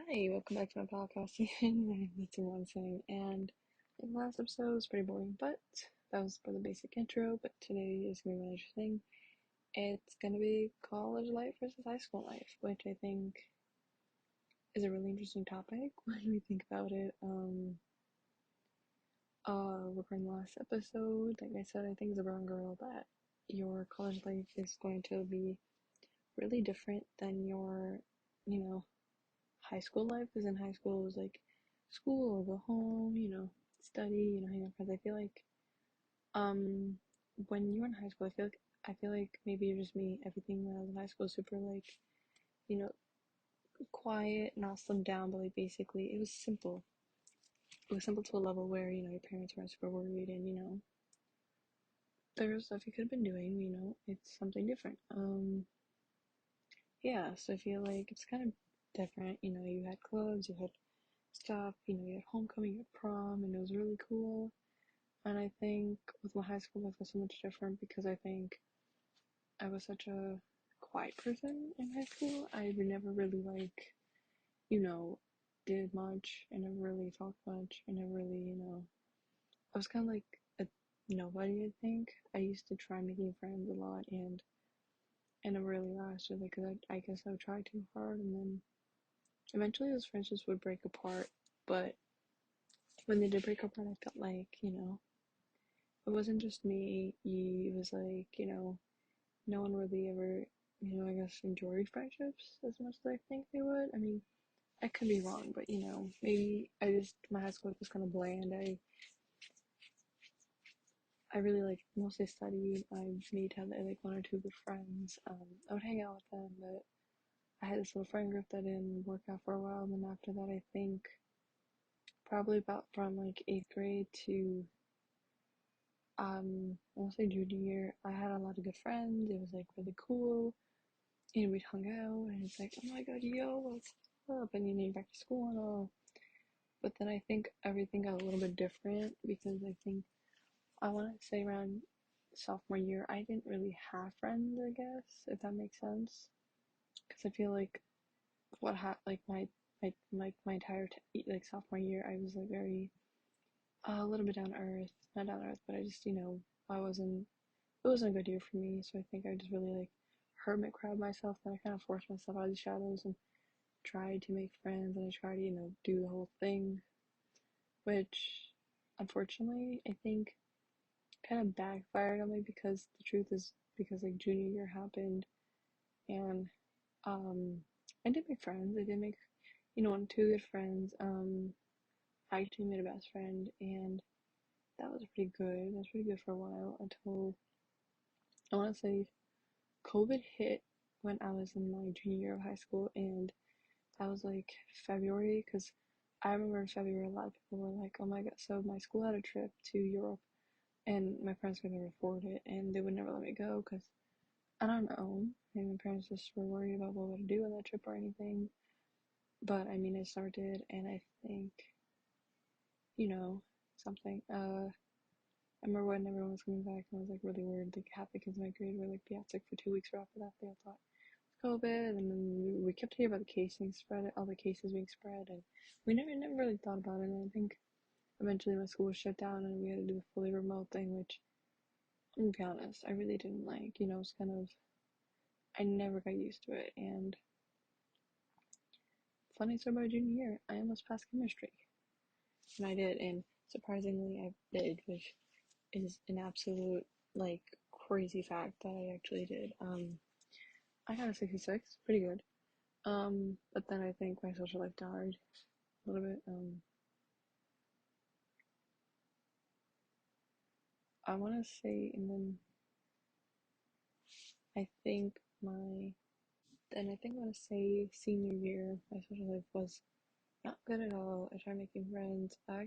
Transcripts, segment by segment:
Hi, welcome back to my podcast again. My name is nitsimran, and the last episode was pretty boring, but that was for the basic intro. But today is gonna be really interesting. It's gonna be college life versus high school life, which I think is a really interesting topic when we think about it. Recording the last episode, like I said, I think as a brown girl that your college life is going to be really different than your, you know, high school life, because in high school it was like school or go home, study, hang out with friends. I feel like um when you were in high school, I feel like maybe you're just me. Everything when I was in high school was super like, you know, quiet, not slimmed down, but like basically it was simple. It was simple to a level where, your parents weren't super worried and there was stuff you could have been doing, it's something different. Yeah, so I feel like it's kind of different, you had clubs, you had stuff, you had homecoming, you had prom, and it was really cool. And I think with my high school life was so much different because I think I was such a quiet person in high school. I never really you know, did much. I never really talked much. I never really, I was kind of like a nobody, I think. I used to try making friends a lot and I never really lasted because I guess I would try too hard and then eventually those friendships would break apart. But when they did break apart, I felt like, it wasn't just me. It was like, no one really ever, I guess enjoyed friendships as much as I think they would. I mean, I could be wrong, but maybe my high school life was kind of bland. I really like mostly studied. I made had like one or two good friends. I would hang out with them, but I had this little friend group that didn't work out for a while. And then after that, I think probably about from like eighth grade to I want to say junior year, I had a lot of good friends. It was like really cool. And we'd hung out and it's like, oh my god, yo, what's up? And you're back to school and all. But then I think everything got a little bit different because I think I want to say around sophomore year, I didn't really have friends, I guess, if that makes sense. Because I feel like like my entire like sophomore year, I was like very a little bit down to earth, not down to earth, but I just I wasn't it wasn't a good year for me. So I think I just really like hermit crab myself, and I kind of forced myself out of the shadows and tried to make friends, and I tried to do the whole thing, which unfortunately I think kind of backfired on me because the truth is because like junior year happened and um I did make friends. I did make one or two good friends. I actually made a best friend and that was pretty good. That was pretty good for a while until I want to say COVID hit when I was in my junior year of high school, and that was like February. Because I remember in February, a lot of people were like, oh my god, so my school had a trip to Europe, and my parents could never afford it, and they would never let me go because I don't know. Maybe my parents just were worried about what would I do on that trip or anything. But I mean, I started, and I think, something. I remember when everyone was coming back, and I was like really worried. Like half the kids in my grade were like be out sick for 2 weeks, or after that they all thought COVID, and then we kept hearing about the casing spread, all the cases being spread, and we never really thought about it. And I think eventually my school was shut down, and we had to do a fully remote thing, which I'm gonna be honest, I really didn't like. It's kind of I never got used to it. And funny story about junior year, I almost passed chemistry, and I did, and surprisingly I did, which is an absolute like crazy fact that I actually did. I got a 66, pretty good. But then I think my social life died a little bit. I want to say, and then I think my, then I think I want to say senior year, my social life was not good at all. I tried making friends. I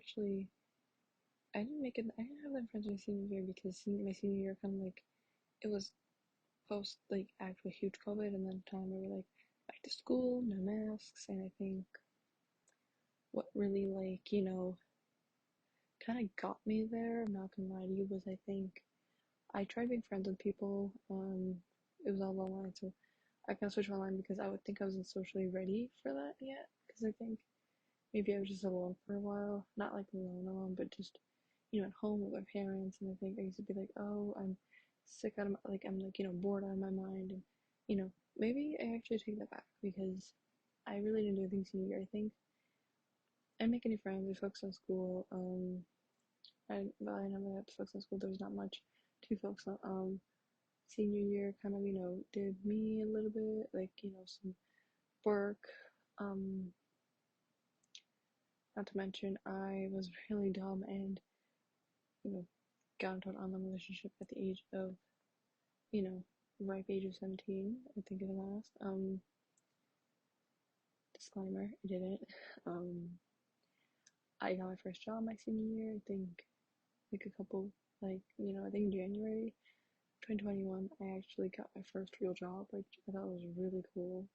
didn't make it, I didn't have that friends my senior year because my senior year kind of like, it was post like actual huge COVID, and then time we were like back to school, no masks, and I think what really like, kind of got me there, I'm not gonna lie to you, was I think I tried being friends with people. It was all online, so I kind of switched my line because I would think I wasn't socially ready for that yet. Because I think maybe I was just alone for a while, not like alone, but just at home with my parents. And I think I used to be like, oh, I'm sick out of my, like I'm like bored out of my mind, and maybe I actually take that back because I really didn't do anything senior year. I think I didn't make any friends. I focused on school. I never had to focus on school. There was not much to focus on. Senior year kind of did me a little bit, like some work. Um, Not to mention I was really dumb and you know got into an online relationship at the age of you know ripe age of 17. I think it last. Disclaimer, I didn't. Um, I got my first job my senior year. I think like a couple I think in January 2021 I actually got my first real job, which I thought was really cool.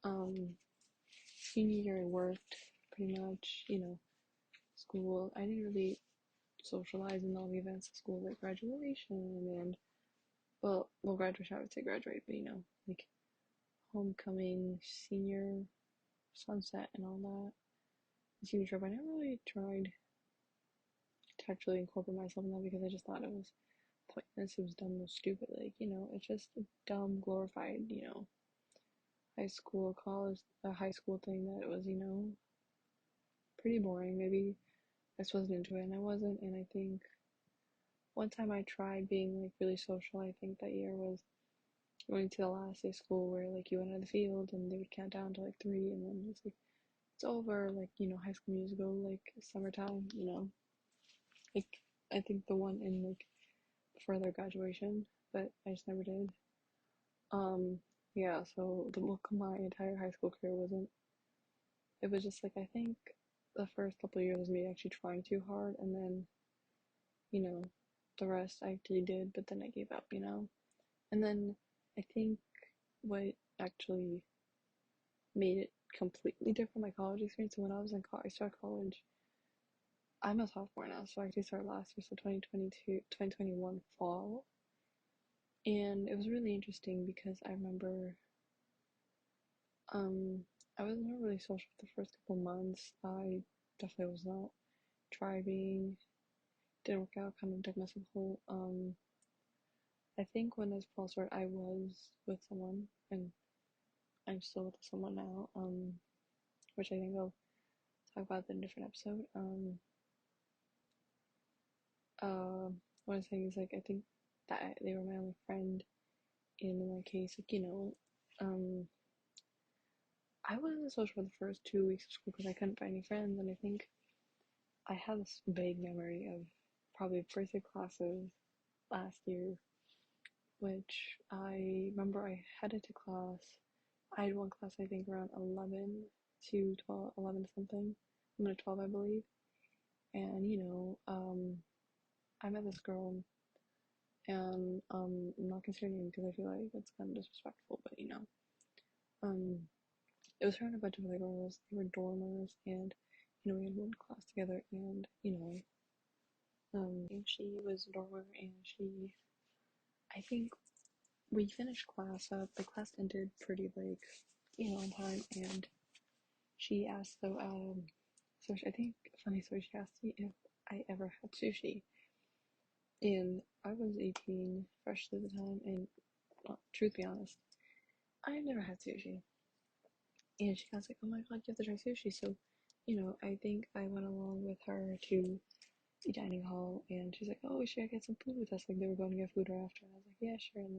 Um, Senior year I worked pretty much, school. I didn't really socialize in all the events at school, like graduation and graduation I would say graduate, but like homecoming, senior sunset and all that. The senior trip I never really tried to actually incorporate myself in that because I just thought it was pointless, it was dumb, it was stupid, like, it's just a dumb, glorified, high school, college, a high school thing that was, pretty boring. Maybe I just wasn't into it, and I wasn't, and I think one time I tried being like really social, I think that year was going to the last day of school where like you went out of the field and they would count down to like three and then it's like it's over, like High School Musical, like summertime, like I think the one in like for their graduation, but I just never did. Yeah, so the look of my entire high school career wasn't. It was just like I think the first couple of years was me actually trying too hard, and then you know the rest I actually did, but then I gave up, And then I think what actually made it completely different my college experience. So when I was in college, I started college. I'm a sophomore now, so I actually started last year, so 2021 fall. And it was really interesting because I remember um I was not really social for the first couple months. I definitely was not driving, didn't work out, kind of dug myself a hole. I think when this fall started I was with someone and I'm still with someone now, which I think I'll talk about in a different episode. What I'm saying is like I think that they were my only friend in my case, like I wasn't social for the first 2 weeks of school because I couldn't find any friends, and I think I have this vague memory of probably first year classes last year, which I remember I headed to class. I had one class I think around 11 to 12, 11 to something. I'm at 12 I believe, and I met this girl, and I'm not considering it because I feel like that's kind of disrespectful, but um, it was her and a bunch of other girls. They were dormers, and we had one class together, and she was a dormer, and I think we finished class up. The class ended pretty like, on time, and she asked so I think funny story. She asked me if I ever had sushi, and I was 18, fresh at the time, and truth be honest, I've never had sushi. And she was like, oh my god, you have to try sushi. So, I think I went along with her to the dining hall, and she's like, oh, we should get some food with us. Like, they were going to get food right after. And I was like, yeah, sure. And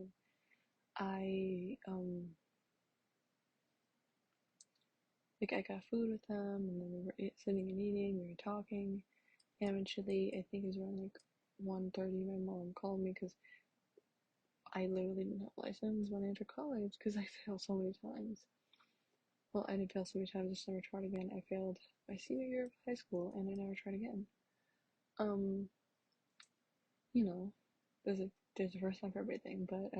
then I got food with them, and then we were sitting and eating, we were talking. And eventually, I think it was around like 1:30, my mom called me because I literally didn't have a license when I entered college because I failed so many times. Well, I didn't fail so many times, I just never tried again. I failed my senior year of high school, and I never tried again. Um, you know, there's a first time for everything, but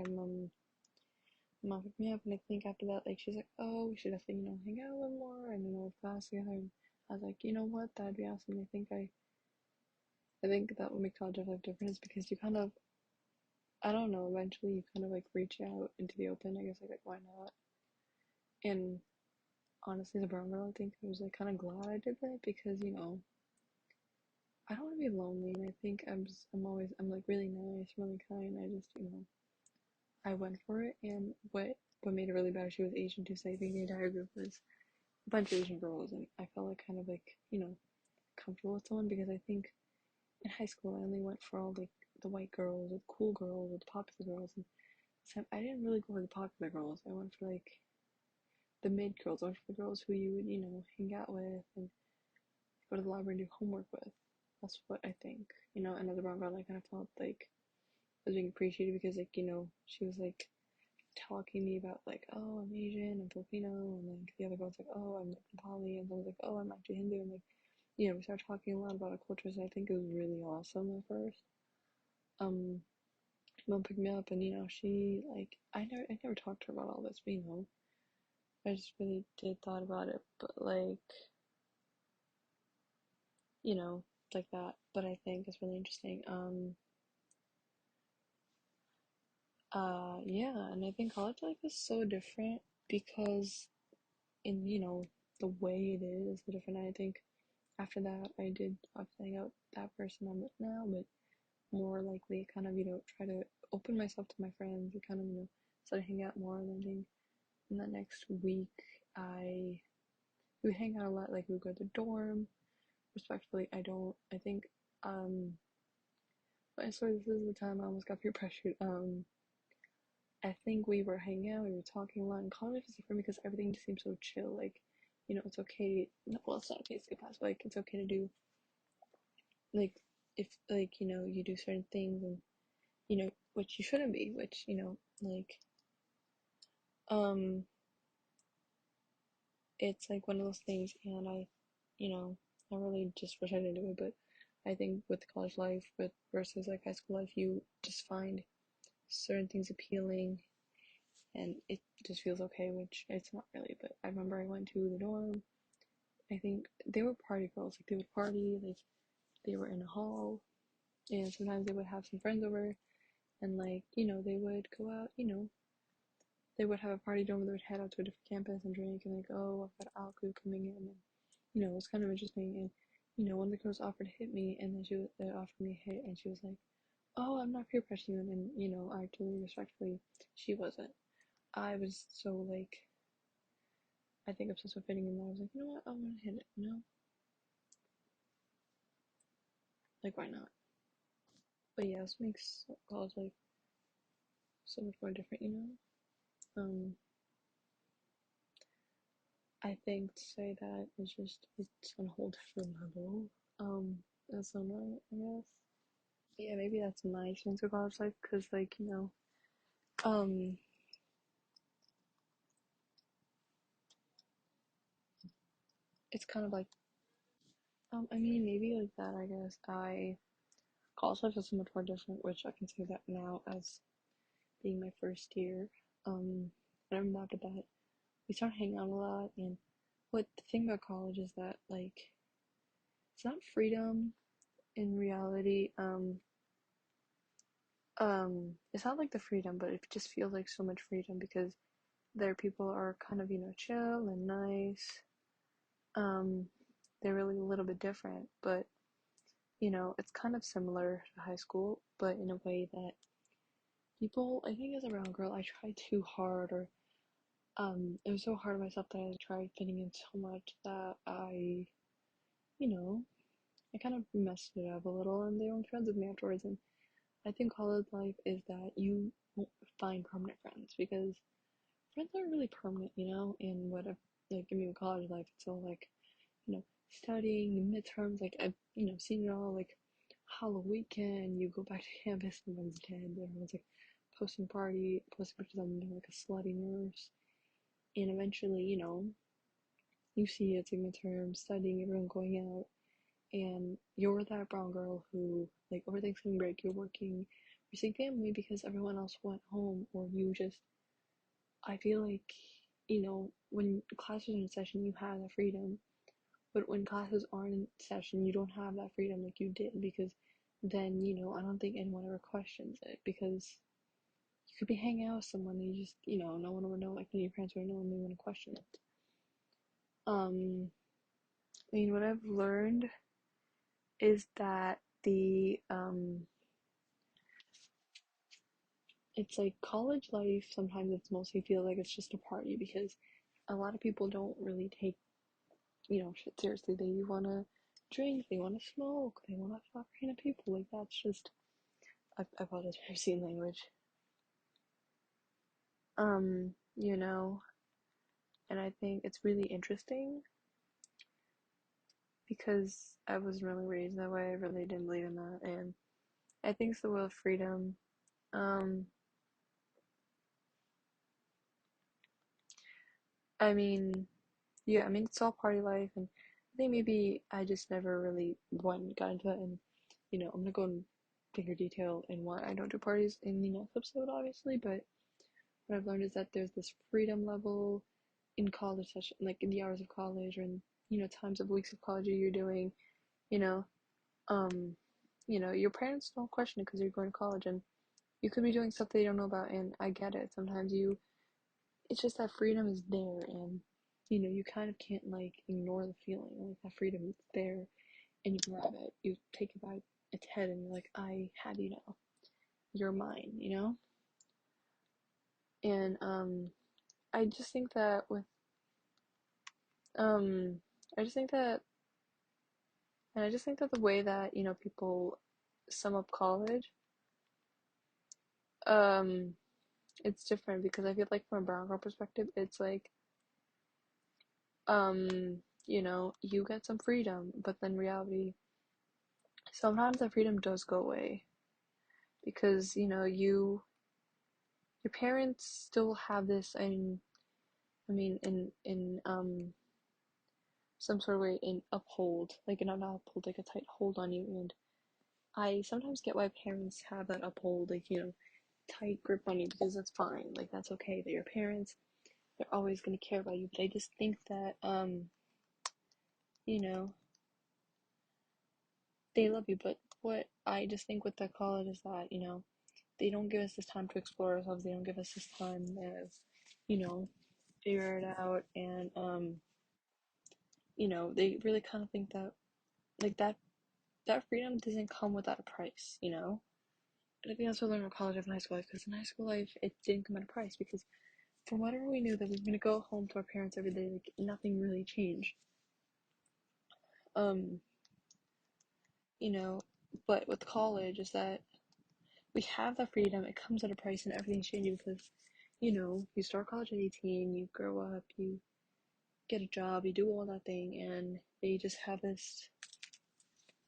mom picked me up, and I think after that, like, she's like, oh, we should definitely, hang out a little more, and, have class together, and I was like, you know what, that'd be awesome. I think that would make college a life difference because you kind of I don't know, eventually you kind of like reach out into the open, I guess, like why not? And honestly, as a brown girl, I think I was like kind of glad I did that because, I don't want to be lonely, and I think I'm like really nice, really kind. I just, I went for it, and what made it really bad, she was Asian too, so I think the entire group was a bunch of Asian girls, and I felt like kind of like, comfortable with someone because I think in high school I only went for all like the white girls, or the cool girls, or the popular girls, and so I didn't really go for the popular girls. I went for like the mid girls, I went for the girls who you would, hang out with and go to the library and do homework with. That's what I think. And as a brown girl, I kind of felt like I was being appreciated because, like, she was like talking to me about, like, oh, I'm Asian, I'm Filipino, and like the other girl's like, oh, I'm like Nepali, and I was like, oh, I'm actually Hindu, and like, we started talking a lot about our cultures, and I think it was really awesome at first. Um, Mom picked me up, and she like I never talked to her about all this, but I just really did thought about it, but like, you know, like that. But I think it's really interesting. Yeah, and I think college life is so different because in, the way it is different. I think after that, I did obviously hang out with that person I'm with now, but more likely kind of, try to open myself to my friends and kind of, start to hang out more. And I think in the next week, I we would hang out a lot. Like we would go to the dorm. Respectfully, I think, um, I swear this is the time I almost got peer pressured. I think we were hanging out, we were talking a lot, and college is different because everything just seems so chill. Like, it's okay. No, well, it's not okay to skip class, but like, it's okay to do like if like you do certain things and which you shouldn't be, which like um it's like one of those things, and I really just wish I didn't do it, but I think with college life, with versus like high school life, you just find certain things appealing and it just feels okay, which it's not really. But I remember I went to the dorm. I think they were party girls. Like they would party, like they were in a hall, and sometimes they would have some friends over, and like they would go out. They would have a party dorm where they would head out to a different campus and drink and like, oh, I've got alcohol coming in, and it was kind of interesting. And one of the girls offered to hit me, and then they offered me a hit, and she was like, oh, I'm not peer pressuring you, and actually respectfully, she wasn't. I was so like, I think obsessed with fitting in there. I was like, you know what, I want to hit it, like why not? But yeah, this makes college life so much more different, I think to say that is just it's on a whole different level. That's so nice, I guess. Yeah, maybe that's my experience with college life, cause like um, it's kind of like I mean maybe like that. I guess college life is so much more different, which I can say that now as being my first year. And I remember after that we started hanging out a lot, and what the thing about college is that like it's not freedom in reality. It's not like the freedom, but it just feels like so much freedom because their people are kind of chill and nice. Um, they're really a little bit different, but it's kind of similar to high school, but in a way that people, I think as a brown girl, I tried too hard, or it was so hard on myself that I tried fitting in so much that you know, I kind of messed it up a little, and they weren't friends with me afterwards. And I think college life is that you won't find permanent friends because friends aren't really permanent, and what I've like I mean college life, it's all like, studying midterms, like I've, seen it all, like Halloween weekend, you go back to campus, everyone's dead, everyone's like posting pictures on like a slutty nurse, and eventually, you see it's like midterm, studying, everyone going out, and you're that brown girl who, like, over Thanksgiving break, you're working, you're seeing family because everyone else went home, or you just, I feel like, when classes are in session, you have that freedom, but when classes aren't in session, you don't have that freedom like you did because then, I don't think anyone ever questions it because could be hanging out with someone and you just, no one would know, like your parents would know and they wouldn't question it. I mean, what I've learned is that it's like college life, sometimes it's mostly feels like it's just a party because a lot of people don't really take, shit seriously. They wanna drink, they wanna smoke, they wanna fuck random people. Like, that's just, I apologize for seeing language. You know, and I think it's really interesting because I wasn't really raised that way. I really didn't believe in that, and I think it's the will of freedom. Um, I mean, yeah, I mean, it's all party life, and I think maybe I just never really got into it, and I'm gonna go in bigger detail in why I don't do parties in the next episode, obviously, but what I've learned is that there's this freedom level in college session, like in the hours of college, or in, times of weeks of college you're doing, you know, um, your parents don't question it because you're going to college, and you could be doing stuff they don't know about, and I get it. Sometimes it's just that freedom is there, and you kind of can't like ignore the feeling. Like that freedom is there, and you grab it, you take it by its head, and you're like, I have you now, you're mine, And I just think that with um, I just think that, and I just think that the way that people sum up college, um, it's different because I feel like from a brown girl perspective, it's like you get some freedom, but then reality, sometimes the freedom does go away because your parents still have this, and I mean in some sort of way, in uphold, like not uphold, like a tight hold on you. And I sometimes get why parents have that uphold, like tight grip on you, because that's fine, like that's okay. That your parents, they're always going to care about you. But I just think that you know they love you. But what I just think with that college is that they don't give us this time to explore ourselves. They don't give us this time to you know figure it out. And they really kind of think that, like, that freedom doesn't come without a price. And I think that's what I learned in college life and high school life, because in high school life it didn't come at a price, because from whatever we knew that we were gonna go home to our parents every day, like nothing really changed. um you know but with college is that we have that freedom. It comes at a price, and everything's changing because you start college at 18, you grow up, you get a job, you do all that thing, and they just have this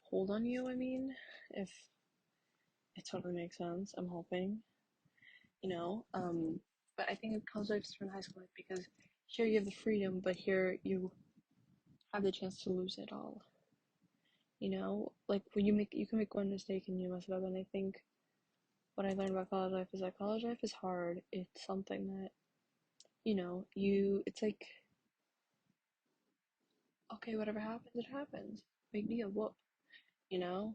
hold on you. I mean, if it totally makes sense, I'm hoping, but I think it comes like from high school life, because here you have the freedom, but here you have the chance to lose it all. Like when you can make one mistake and you mess it up. And I think what I learned about college life is that college life is hard. It's something that, it's like, okay, whatever happens, it happens. Big deal, whoop, you know?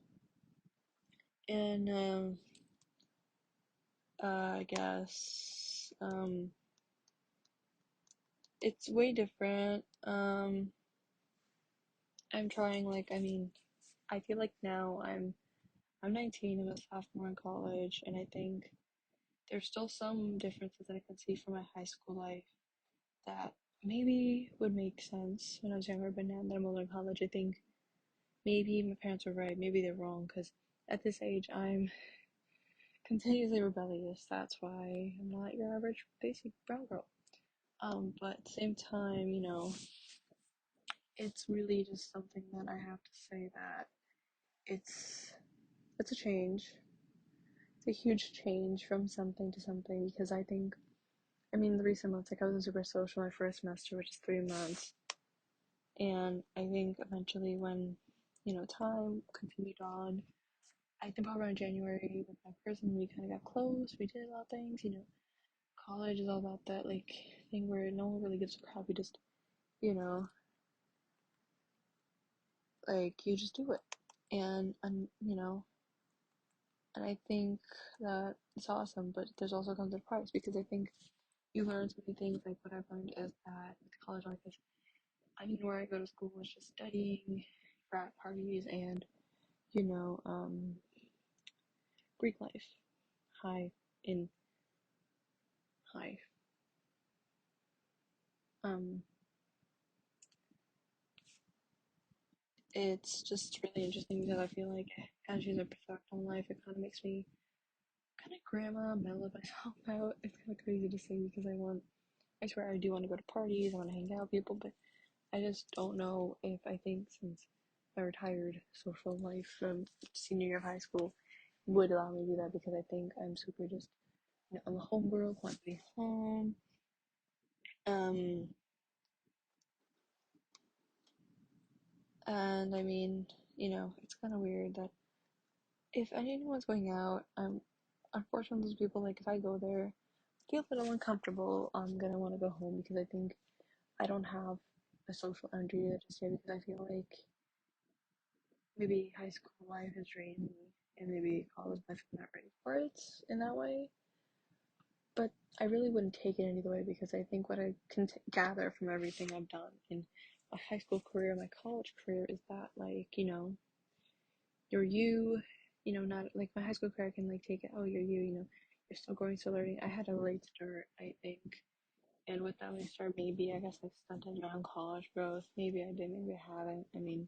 And, I guess, it's way different. I'm trying, like, I mean, I feel like now I'm 19, I'm a sophomore in college, and I think there's still some differences that I can see from my high school life that maybe would make sense when I was younger, but now that I'm older in college, I think maybe my parents were right, maybe they're wrong, because at this age, I'm continuously rebellious. That's why I'm not your average basic brown girl. But at the same time, it's really just something that I have to say that it's it's a change. It's a huge change from something to something, because I think, I mean, the recent months, like I was super social my first semester, which is 3 months, and I think eventually when, time continued on, I think probably around January with my person, we kind of got close, we did a lot of things. College is all about that, like, thing where no one really gives a crap, you just, you know, like, you just do it, and, And I think that it's awesome, but there's also comes a price because I think you learn so many things. Like what I've learned is that college life is, I mean, where I go to school is just studying, frat parties, and you know, Greek life, high in high. Um, it's just really interesting because I feel like as you have perspective on life, it kind of makes me kind of grandma mellow myself out. It's kind of crazy to say because I swear I do want to go to parties, I want to hang out with people, but I just don't know if I think since my retired social life from senior year of high school would allow me to do that because I think I'm super just, I'm a home girl, want to be home. Um, and I mean, it's kind of weird that if anyone's going out, unfortunately, those people, like, if I go there, feel a little uncomfortable, I'm gonna want to go home because I think I don't have a social energy just yet because I feel like maybe high school life has drained me and maybe college life I'm not ready for it in that way. But I really wouldn't take it any other way because I think what I can gather from everything I've done in my high school career, my college career, is that like, you're you, not like my high school career, I can like take it, oh, you're still growing, still learning. I had a late start, I think. And with that late start, maybe I guess I stunted my own college growth. Maybe I did, maybe I haven't. I mean,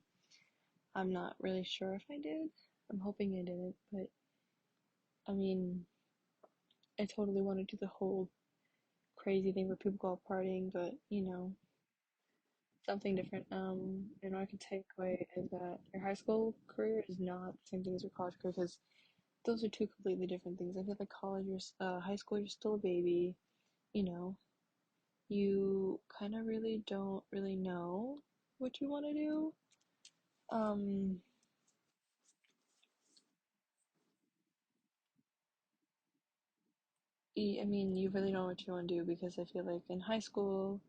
I'm not really sure if I did. I'm hoping I didn't, but I mean, I totally want to do the whole crazy thing where people go out partying, but something different. And what I can take away is that your high school career is not the same thing as your college career because those are two completely different things. I feel like high school, you're still a baby. You know, you kind of really don't really know what you want to do. Um, I mean, you really know what you want to do because I feel like in high school,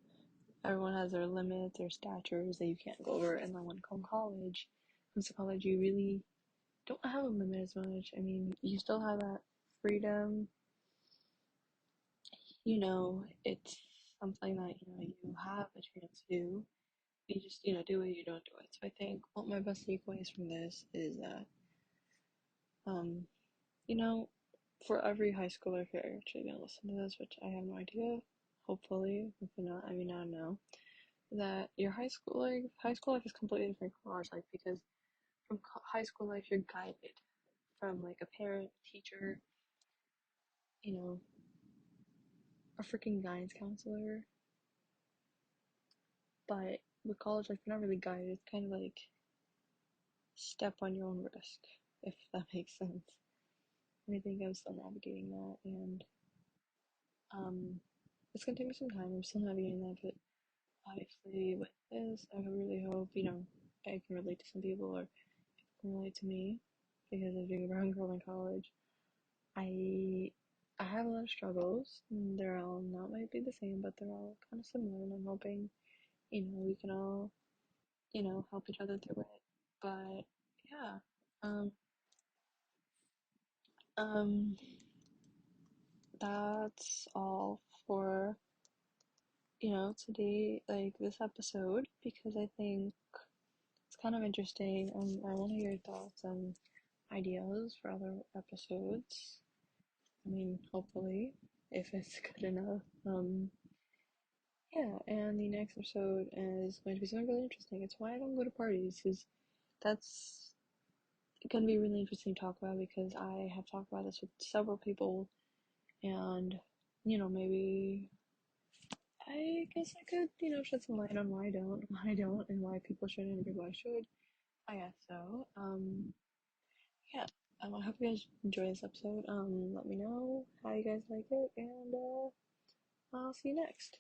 everyone has their limits, their statures that you can't go over, and then when you come comes to college, you really don't have a limit as much. I mean, you still have that freedom. It's something that you have a chance to do. You just do it, you don't do it. So I think what my best takeaways from this is that um you know for every high schooler if you're actually gonna listen to this, which I have no idea, hopefully not, I mean, I don't know, that your high school life is completely different from college life because from high school life you're guided from like a parent, teacher, you know, a freaking guidance counselor. But with college life, you're not really guided. It's kind of like step on your own risk, if that makes sense. And I think I'm still navigating that, and um, it's gonna take me some time. I'm still navigating that, but obviously with this, I really hope I can relate to some people or people can relate to me because of being a brown girl in college. I I have a lot of struggles. They're all not might be the same, but they're all kind of similar, and I'm hoping we can all help each other through it. But yeah, um, um, that's all for today, like this episode, because I think it's kind of interesting. I want to hear your thoughts and ideas for other episodes. I mean, hopefully, if it's good enough. Yeah, and the next episode is going to be something really interesting. It's why I don't go to parties, because that's going to be really interesting to talk about because I have talked about this with several people, and maybe I guess I could shed some light on why I don't, and why people shouldn't, and why I should. I guess so. Yeah. I hope you guys enjoy this episode. Let me know how you guys like it, and I'll see you next.